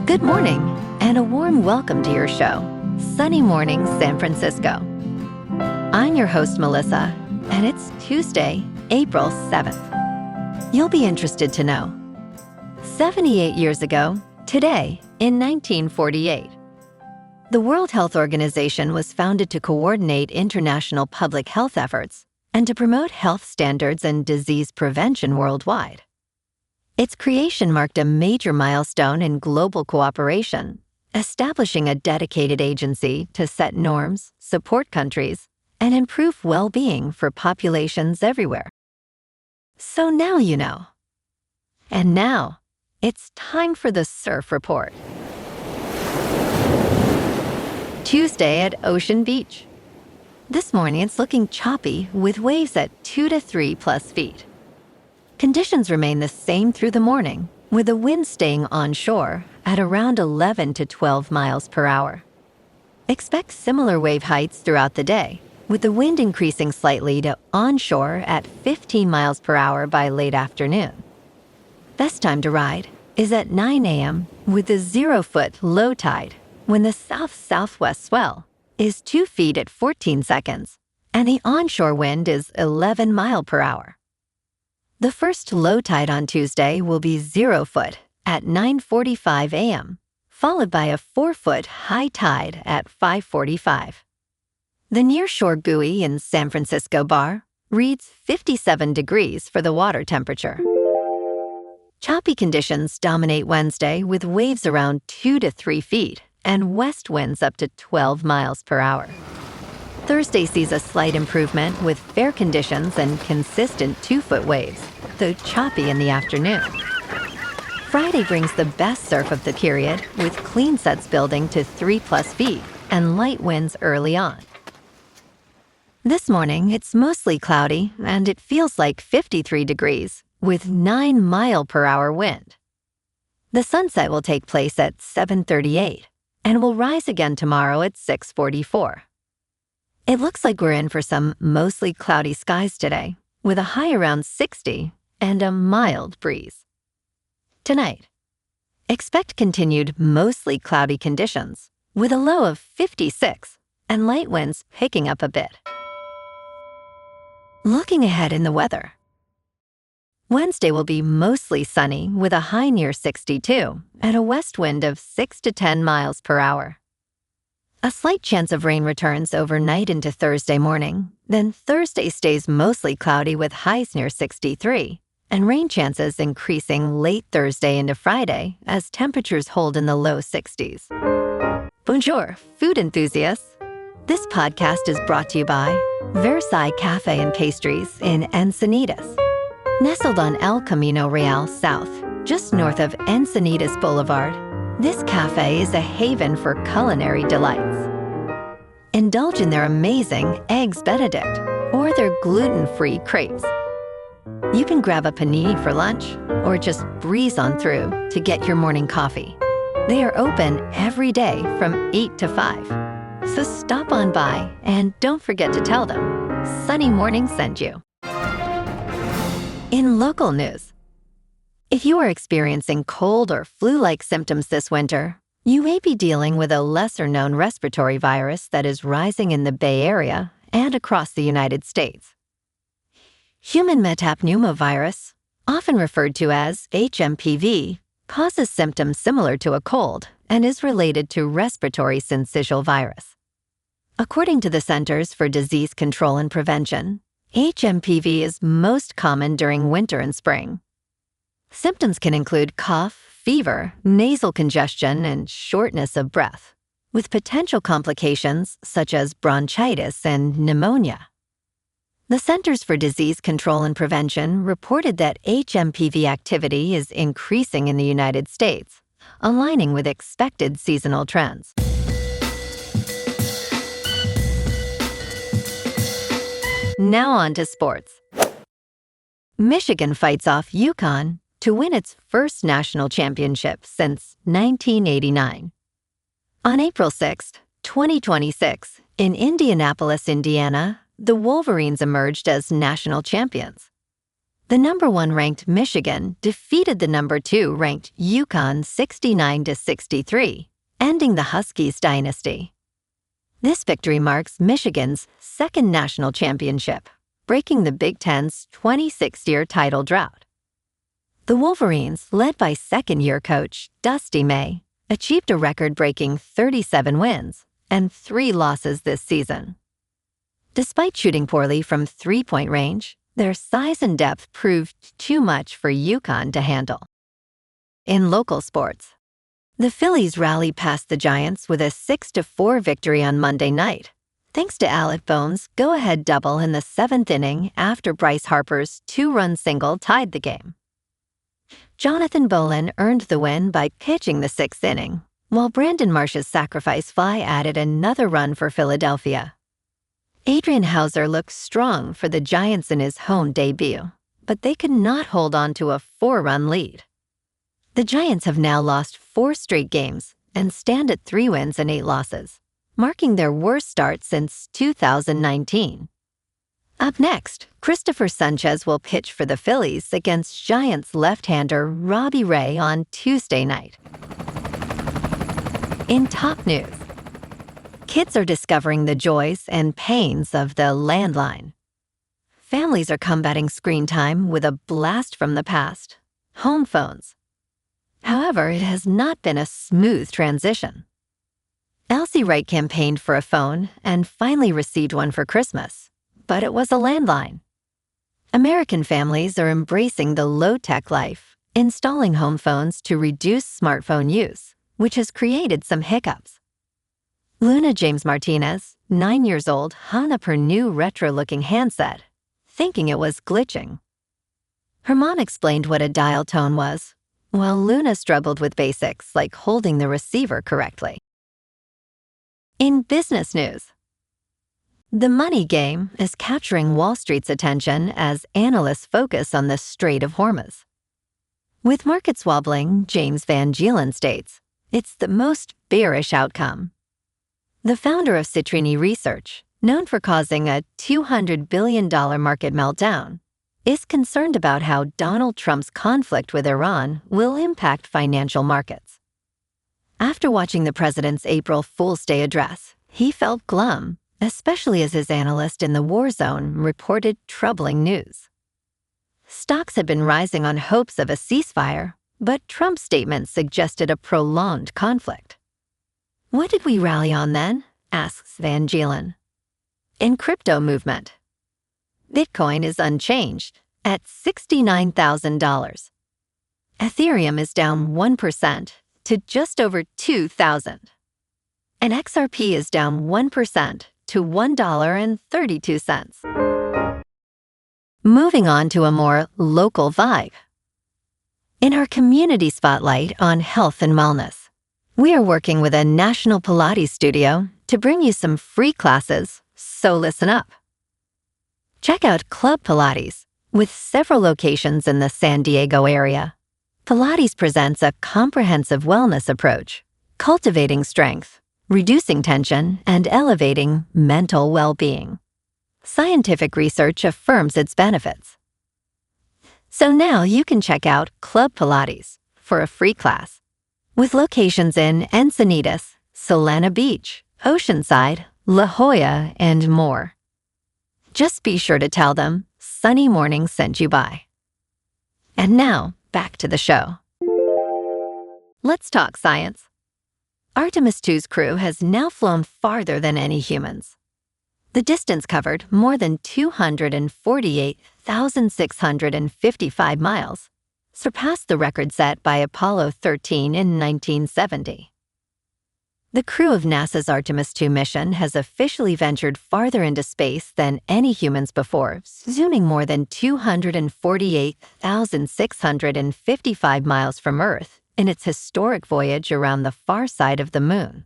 Good morning, and a warm welcome to your show, Sunny Mornings San Francisco. I'm your host, Melissa, and it's Tuesday, April 7th. You'll be interested to know. 78 years ago, today, in 1948, the World Health Organization was founded to coordinate international public health efforts and to promote health standards and disease prevention worldwide. Its creation marked a major milestone in global cooperation, establishing a dedicated agency to set norms, support countries, and improve well-being for populations everywhere. So now you know. And now, it's time for the Surf Report. Tuesday at Ocean Beach. This morning it's looking choppy with waves at 2 to 3 plus feet. Conditions remain the same through the morning, with the wind staying onshore at around 11 to 12 miles per hour. Expect similar wave heights throughout the day, with the wind increasing slightly to onshore at 15 miles per hour by late afternoon. Best time to ride is at 9 a.m. with the 0-foot low tide, when the south-southwest swell is 2 feet at 14 seconds, and the onshore wind is 11 mile per hour. The first low tide on Tuesday will be 0 foot at 9:45 a.m., followed by a 4-foot high tide at 5:45. The nearshore buoy in San Francisco Bar reads 57 degrees for the water temperature. Choppy conditions dominate Wednesday with waves around 2 to 3 feet and west winds up to 12 miles per hour. Thursday sees a slight improvement with fair conditions and consistent 2-foot waves, though choppy in the afternoon. Friday brings the best surf of the period, with clean sets building to 3 plus feet and light winds early on. This morning, it's mostly cloudy and it feels like 53 degrees with 9 mile per hour wind. The sunset will take place at 7:38 and will rise again tomorrow at 6:44. It looks like we're in for some mostly cloudy skies today, with a high around 60 and a mild breeze. Tonight, expect continued mostly cloudy conditions, with a low of 56 and light winds picking up a bit. Looking ahead in the weather. Wednesday will be mostly sunny with a high near 62 and a west wind of 6 to 10 miles per hour. A slight chance of rain returns overnight into Thursday morning, then Thursday stays mostly cloudy with highs near 63, and rain chances increasing late Thursday into Friday as temperatures hold in the low 60s. Bonjour, food enthusiasts. This podcast is brought to you by Versailles Cafe and Pastries in Encinitas. Nestled on El Camino Real South, just north of Encinitas Boulevard, this cafe is a haven for culinary delights. Indulge in their amazing Eggs Benedict or their gluten-free crepes. You can grab a panini for lunch or just breeze on through to get your morning coffee. They are open every day from 8 to 5. So stop on by and don't forget to tell them Sunny Morning sent you. In local news, if you are experiencing cold or flu-like symptoms this winter, you may be dealing with a lesser-known respiratory virus that is rising in the Bay Area and across the United States. Human Metapneumovirus, often referred to as HMPV, causes symptoms similar to a cold and is related to respiratory syncytial virus. According to the Centers for Disease Control and Prevention, HMPV is most common during winter and spring. Symptoms can include cough, fever, nasal congestion, and shortness of breath, with potential complications such as bronchitis and pneumonia. The Centers for Disease Control and Prevention reported that HMPV activity is increasing in the United States, aligning with expected seasonal trends. Now on to sports. Michigan fights off UConn to win its first national championship since 1989. On April 6, 2026, in Indianapolis, Indiana, the Wolverines emerged as national champions. The number 1 ranked Michigan defeated the number 2 ranked Yukon 69-63, ending the Huskies' dynasty. This victory marks Michigan's second national championship, breaking the Big Ten's 26-year title drought. The Wolverines, led by second-year coach Dusty May, achieved a record-breaking 37 wins and 3 losses this season. Despite shooting poorly from three-point range, their size and depth proved too much for Yukon to handle. In local sports, the Phillies rallied past the Giants with a 6-4 victory on Monday night, thanks to Alec Bones' go-ahead double in the 7th inning after Bryce Harper's 2-run single tied the game. Jonathan Bolin earned the win by pitching the 6th inning, while Brandon Marsh's sacrifice fly added another run for Philadelphia. Adrian Houser looked strong for the Giants in his home debut, but they could not hold on to a 4-run lead. The Giants have now lost 4 straight games and stand at 3 wins and 8 losses, marking their worst start since 2019. Up next, Christopher Sanchez will pitch for the Phillies against Giants left-hander Robbie Ray on Tuesday night. In top news, kids are discovering the joys and pains of the landline. Families are combating screen time with a blast from the past: home phones. However, it has not been a smooth transition. Elsie Wright campaigned for a phone and finally received one for Christmas, but it was a landline. American families are embracing the low-tech life, installing home phones to reduce smartphone use, which has created some hiccups. Luna James Martinez, 9 years old, hung up her new retro-looking handset, thinking it was glitching. Her mom explained what a dial tone was, while Luna struggled with basics like holding the receiver correctly. In business news, the money game is capturing Wall Street's attention as analysts focus on the Strait of Hormuz. With markets wobbling, James Van Gielen states, it's the most bearish outcome. The founder of Citrini Research, known for causing a $200 billion market meltdown, is concerned about how Donald Trump's conflict with Iran will impact financial markets. After watching the president's April Fool's Day address, he felt glum, especially as his analyst in the war zone reported troubling news. Stocks had been rising on hopes of a ceasefire, but Trump's statement suggested a prolonged conflict. What did we rally on then? Asks Van Gielen. In crypto movement, Bitcoin is unchanged at $69,000. Ethereum is down 1% to just over $2,000. And XRP is down 1% to $1.32. Moving on to a more local vibe. In our community spotlight on health and wellness, we are working with a national Pilates studio to bring you some free classes, so listen up. Check out Club Pilates, with several locations in the San Diego area. Pilates presents a comprehensive wellness approach, cultivating strength, reducing tension, and elevating mental well-being. Scientific research affirms its benefits. So now you can check out Club Pilates for a free class, with locations in Encinitas, Solana Beach, Oceanside, La Jolla, and more. Just be sure to tell them Sunny Morning sent you by. And now, back to the show. Let's talk science. Artemis II's crew has now flown farther than any humans. The distance covered, more than 248,655 miles, surpassed the record set by Apollo 13 in 1970. The crew of NASA's Artemis II mission has officially ventured farther into space than any humans before, zooming more than 248,655 miles from Earth in its historic voyage around the far side of the Moon.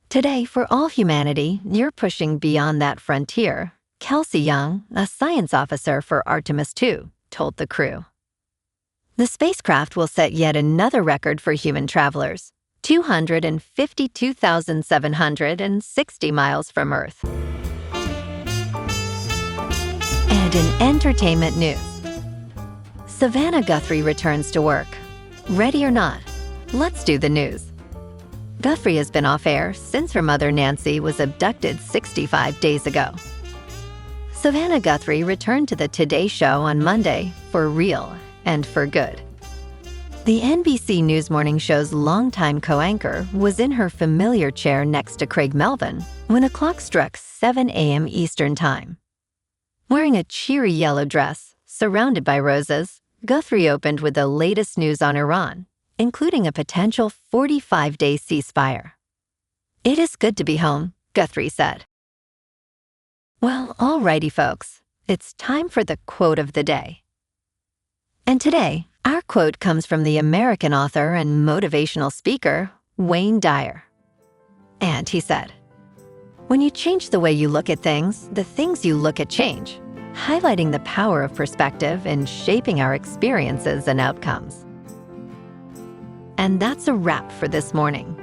Today, for all humanity, you're pushing beyond that frontier, Kelsey Young, a science officer for Artemis II, told the crew. The spacecraft will set yet another record for human travelers, 252,760 miles from Earth. And in entertainment news, Savannah Guthrie returns to work. Ready or not, let's do the news. Guthrie has been off air since her mother Nancy was abducted 65 days ago. Savannah Guthrie returned to the Today Show on Monday for real and for good. The NBC News Morning Show's longtime co-anchor was in her familiar chair next to Craig Melvin when a clock struck 7 a.m. Eastern Time. Wearing a cheery yellow dress, surrounded by roses, Guthrie opened with the latest news on Iran, including a potential 45-day ceasefire. "It is good to be home," Guthrie said. Well, alrighty, folks. It's time for the quote of the day. And today, our quote comes from the American author and motivational speaker, Wayne Dyer. And he said, "When you change the way you look at things, the things you look at change, highlighting the power of perspective in shaping our experiences and outcomes." And that's a wrap for this morning.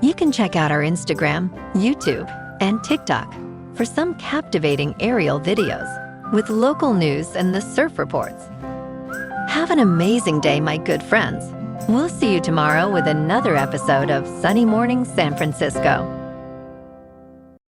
You can check out our Instagram, YouTube, and TikTok for some captivating aerial videos with local news and the surf reports. Have an amazing day, my good friends. We'll see you tomorrow with another episode of Sunny Morning San Francisco.